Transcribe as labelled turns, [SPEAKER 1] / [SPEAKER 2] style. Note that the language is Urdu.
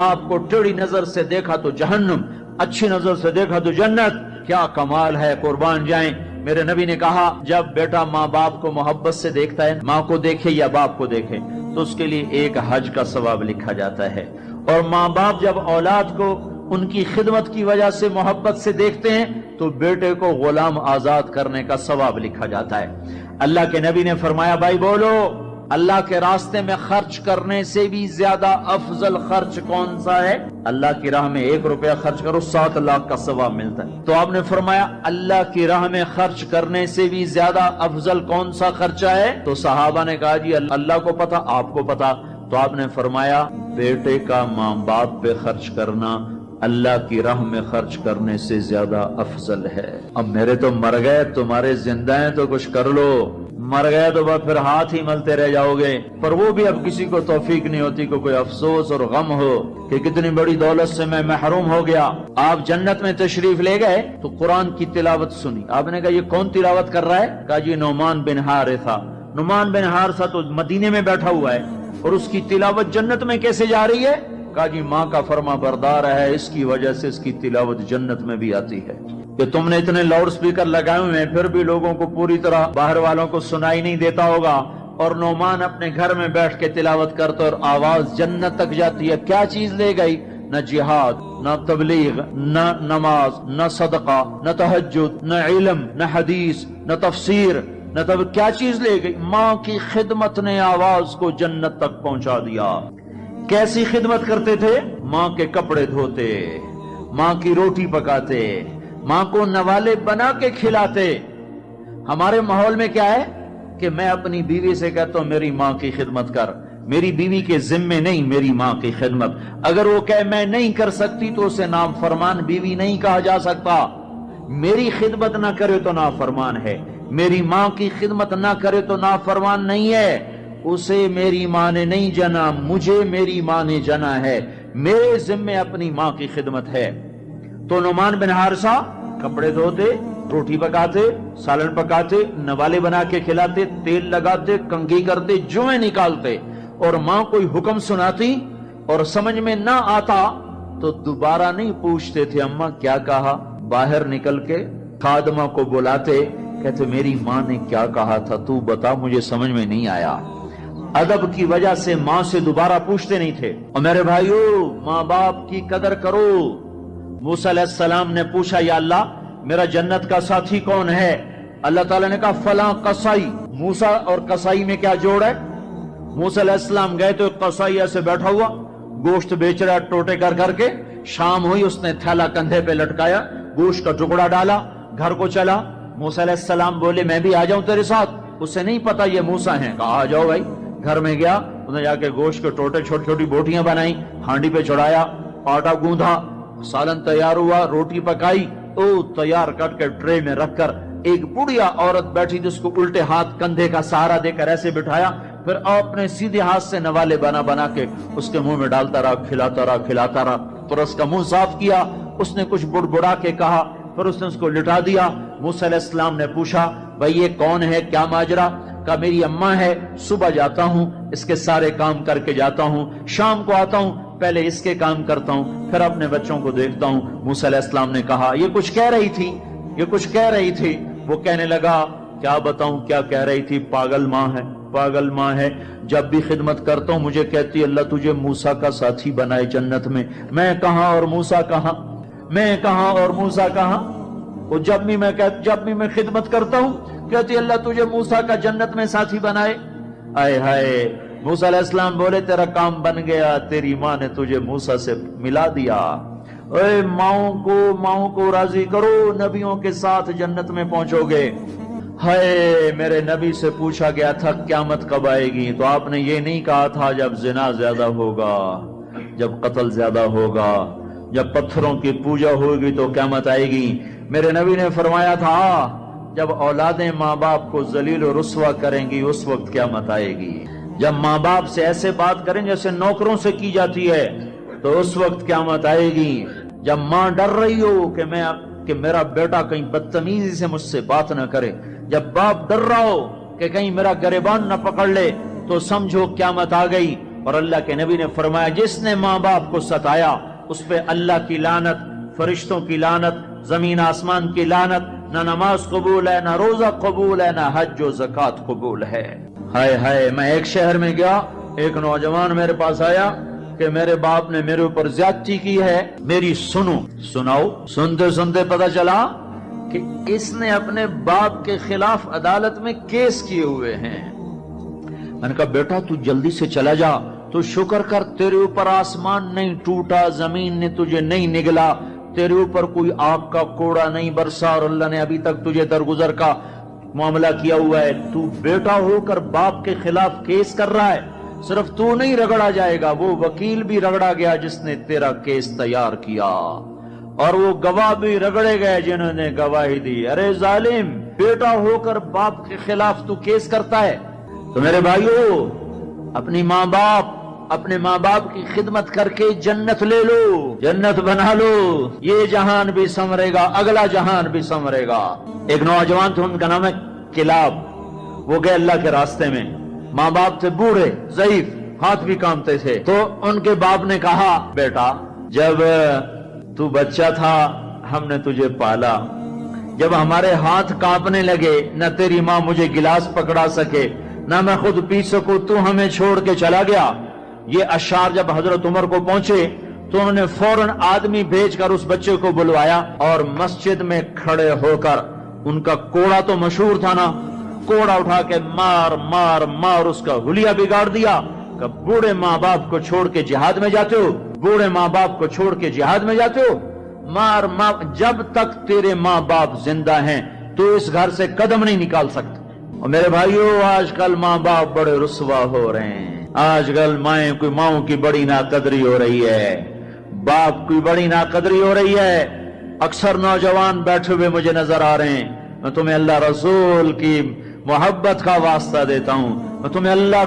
[SPEAKER 1] آپ کو ٹیڑھی نظر سے دیکھا تو جہنم، اچھی نظر سے دیکھا تو جنت. کیا کمال ہے، قربان جائیں. میرے نبی نے کہا جب بیٹا ماں باپ کو محبت سے دیکھتا ہے، ماں کو دیکھے یا باپ کو دیکھے، تو اس کے لیے ایک حج کا ثواب لکھا جاتا ہے. اور ماں باپ جب اولاد کو ان کی خدمت کی وجہ سے محبت سے دیکھتے ہیں تو بیٹے کو غلام آزاد کرنے کا ثواب لکھا جاتا ہے. اللہ کے نبی نے فرمایا بھائی بولو، اللہ کے راستے میں خرچ کرنے سے بھی زیادہ افضل خرچ کون سا ہے؟ اللہ کی راہ میں 1 روپیہ خرچ کرو 7 لاکھ کا ثواب ملتا ہے. تو آپ نے فرمایا اللہ کی راہ میں خرچ کرنے سے بھی زیادہ افضل کون سا خرچہ ہے؟ تو صحابہ نے کہا جی اللہ کو پتا، آپ کو پتا. تو آپ نے فرمایا بیٹے کا ماں باپ پہ خرچ کرنا اللہ کی راہ میں خرچ کرنے سے زیادہ افضل ہے. اب میرے تو مر گئے، تمہارے زندہ ہیں تو کچھ کر لو، مر گئے تو بس پھر ہاتھ ہی ملتے رہ جاؤ گے. پر وہ بھی اب کسی کو توفیق نہیں ہوتی کہ کوئی افسوس اور غم ہو کہ کتنی بڑی دولت سے میں محروم ہو گیا. آپ جنت میں تشریف لے گئے تو قرآن کی تلاوت سنی. آپ نے کہا یہ کون تلاوت کر رہا ہے؟ کہا جی نعمان بن حارثہ. نعمان بن حارثہ تو مدینے میں بیٹھا ہوا ہے اور اس کی تلاوت جنت میں کیسے جا رہی ہے؟ کہا جی ماں کا فرما بردار ہے، اس کی وجہ سے اس کی تلاوت جنت میں بھی آتی ہے. کہ تم نے اتنے لاؤڈ سپیکر لگائے ہوئے ہیں پھر بھی لوگوں کو پوری طرح باہر والوں کو سنائی نہیں دیتا ہوگا، اور نعمان اپنے گھر میں بیٹھ کے تلاوت کرتا اور آواز جنت تک جاتی ہے. کیا چیز لے گئی؟ نہ جہاد، نہ تبلیغ، نہ نماز، نہ صدقہ، نہ تہجد، نہ علم، نہ حدیث، نہ تفسیر، نہ کیا چیز لے گئی؟ ماں کی خدمت نے آواز کو جنت تک پہنچا دیا. کیسی خدمت کرتے تھے؟ ماں کے کپڑے دھوتے، ماں کی روٹی پکاتے، ماں کو نوالے بنا کے کھلاتے. ہمارے ماحول میں کیا ہے کہ میں اپنی بیوی سے کہتا ہوں میری ماں کی خدمت کر. میری بیوی کے ذمے نہیں میری ماں کی خدمت. اگر وہ کہے میں نہیں کر سکتی تو اسے نافرمان بیوی نہیں کہا جا سکتا. میری خدمت نہ کرے تو نافرمان ہے، میری ماں کی خدمت نہ کرے تو نافرمان نہیں ہے. اسے میری ماں نے نہیں جنا، مجھے میری ماں نے جنا ہے. میرے ذمے اپنی ماں کی خدمت ہے. تو نعمان بن حارثہ کپڑے دھوتے، روٹی پکاتے، سالن پکاتے، نوالے بنا کے کھلاتے، تیل لگاتے، کنگھی کرتے، جوئیں نکالتے. اور ماں کوئی حکم سناتی اور سمجھ میں نہ آتا تو دوبارہ نہیں پوچھتے تھے اماں کیا کہا. باہر نکل کے خادمہ کو بلاتے، کہتے میری ماں نے کیا کہا تھا تو بتا، مجھے سمجھ میں نہیں آیا. ادب کی وجہ سے ماں سے دوبارہ پوچھتے نہیں تھے. اور میرے بھائیو ماں باپ کی قدر کرو. موسیٰ علیہ السلام نے پوچھا یا اللہ میرا جنت کا ساتھی کون ہے؟ اللہ تعالیٰ نے کہا فلاں قصائی. موسیٰ اور قصائی میں کیا جوڑ ہے؟ موسیٰ علیہ السلام گئے تو قصائی ایسے بیٹھا ہوا گوشت بیچ رہا ٹوٹے کر کر کے. شام ہوئی اس نے تھیلا کندھے پہ لٹکایا، گوشت کا ٹکڑا ڈالا، گھر کو چلا. موسیٰ علیہ السلام بولے میں بھی آ جاؤں تیرے ساتھ؟ اسے نہیں پتا یہ موسیٰ ہیں. کہا آ جاؤ بھائی. گھر میں گیا، انہوں نے جا کے گوشت کے ٹوٹے چھوٹی چھوٹی بوٹیاں بنائی، ہانڈی پہ چڑھایا، آٹا گوندھا، سالن تیار ہوا، روٹی پکائی، تیار کٹ کے ٹرے میں رکھ کر ایک بڑھیا عورت بیٹھی جس کو الٹے ہاتھ کندھے کا سہارا دے کر ایسے بٹھایا. پھر آپ نے سیدھے ہاتھ سے نوالے بنا بنا کے اس کے منہ میں ڈالتا رہا، کھلاتا رہا کھلاتا رہا. پھر اس کا منہ صاف کیا، اس نے کچھ بڑبڑا کے کہا، پھر اس نے اس کو لٹا دیا. موسیٰ علیہ السلام نے پوچھا بھائی یہ کون ہے، کیا ماجرا؟ کہا میری اماں ہے، صبح جاتا ہوں اس کے سارے کام کر کے جاتا ہوں، شام کو آتا ہوں پہلے اس کے کام کرتا ہوں پھر اپنے بچوں کو دیکھتا ہوں. موسیٰ علیہ السلام نے کہا یہ کچھ کہہ رہی تھی، یہ کچھ کہہ رہی تھی. وہ کہنے لگا کیا بتاؤں کیا کہہ رہی تھی؟ پاگل ماں ہے، پاگل ماں ہے. جب بھی خدمت کرتا ہوں مجھے کہتی اللہ تجھے موسیٰ کا ساتھی بنائے جنت میں. میں کہاں اور موسیٰ کہاں، میں کہاں اور موسیٰ کہاں. وہ جب بھی میں خدمت کرتا ہوں کہتی اللہ تجھے موسیٰ کا جنت میں ساتھی بنائے. آئے ہائے. موسیٰ علیہ السلام بولے تیرا کام بن گیا، تیری ماں نے تجھے موسیٰ سے ملا دیا. اے ماؤں کو راضی کرو، نبیوں کے ساتھ جنت میں پہنچو گے. ہائے میرے نبی سے پوچھا گیا تھا قیامت کب آئے گی تو آپ نے یہ نہیں کہا تھا جب زنا زیادہ ہوگا، جب قتل زیادہ ہوگا، جب پتھروں کی پوجا ہوگی تو قیامت آئے گی. میرے نبی نے فرمایا تھا جب اولادیں ماں باپ کو ذلیل و رسوا کریں گی اس وقت قیامت آئے گی. جب ماں باپ سے ایسے بات کریں جیسے نوکروں سے کی جاتی ہے تو اس وقت قیامت آئے گی. جب ماں ڈر رہی ہو کہ میرا بیٹا کہیں بدتمیزی سے مجھ سے بات نہ کرے، جب باپ ڈر رہا ہو کہ کہیں میرا گریبان نہ پکڑ لے تو سمجھو قیامت آ گئی. اور اللہ کے نبی نے فرمایا جس نے ماں باپ کو ستایا اس پہ اللہ کی لعنت، فرشتوں کی لعنت، زمین آسمان کی لعنت، نہ نماز قبول ہے، نہ روزہ قبول ہے، نہ حج و زکوٰۃ قبول ہے۔ ہائے ہائے، میں ایک شہر میں گیا، ایک نوجوان میرے پاس آیا کہ میرے باپ نے میرے اوپر زیادتی کی ہے، میری سناؤ۔ سنتے سنتے پتہ چلا کہ اس نے اپنے باپ کے خلاف عدالت میں کیس کیے ہوئے ہیں۔ میں نے کہا بیٹا تو جلدی سے چلا جا، تو شکر کر تیرے اوپر آسمان نہیں ٹوٹا، زمین نے تجھے نہیں نگلا، تیرے اوپر کوئی آگ کا کوڑا نہیں برسا، اور اللہ نے ابھی تک تجھے درگزر کا معاملہ کیا ہوا ہے۔ تو بیٹا ہو کر باپ کے خلاف کیس کر رہا ہے، صرف تو نہیں رگڑا جائے گا، وہ وکیل بھی رگڑا گیا جس نے تیرا کیس تیار کیا، اور وہ گواہ بھی رگڑے گئے جنہوں نے گواہی دی۔ ارے ظالم، بیٹا ہو کر باپ کے خلاف تو کیس کرتا ہے؟ تو میرے بھائیو، اپنے ماں باپ کی خدمت کر کے جنت لے لو، جنت بنا لو، یہ جہان بھی سنورے گا، اگلا جہان بھی سنورے گا۔ ایک نوجوان تھے، ان کا نام ہے کلاب، وہ گئے اللہ کے راستے میں، ماں باپ تھے بوڑھے ضعیف، ہاتھ بھی کامتے تھے، تو ان کے باپ نے کہا بیٹا جب تو بچہ تھا ہم نے تجھے پالا، جب ہمارے ہاتھ کانپنے لگے نہ تیری ماں مجھے گلاس پکڑا سکے نہ میں خود پی سکوں، تو ہمیں چھوڑ کے چلا گیا۔ یہ اشعار جب حضرت عمر کو پہنچے تو انہوں نے فوراً آدمی بھیج کر اس بچے کو بلوایا، اور مسجد میں کھڑے ہو کر ان کا کوڑا تو مشہور تھا نا، کوڑا اٹھا کے مار مار مار اس کا حلیہ بگاڑ دیا کہ بوڑھے ماں باپ کو چھوڑ کے جہاد میں جاتے ہو، بوڑھے ماں باپ کو چھوڑ کے جہاد میں جاتے ہو، مار مار، جب تک تیرے ماں باپ زندہ ہیں تو اس گھر سے قدم نہیں نکال سکتے۔ اور میرے بھائیو، آج کل ماں باپ بڑے رسوا ہو رہے ہیں، آج کل ماؤں کی بڑی ناقدری ہو رہی ہے، باپ کی بڑی ناقدری ہو رہی ہے۔ اکثر نوجوان بیٹھے ہوئے مجھے نظر آ رہے ہیں، میں تمہیں اللہ رسول کی محبت کا واسطہ دیتا ہوں، میں تمہیں اللہ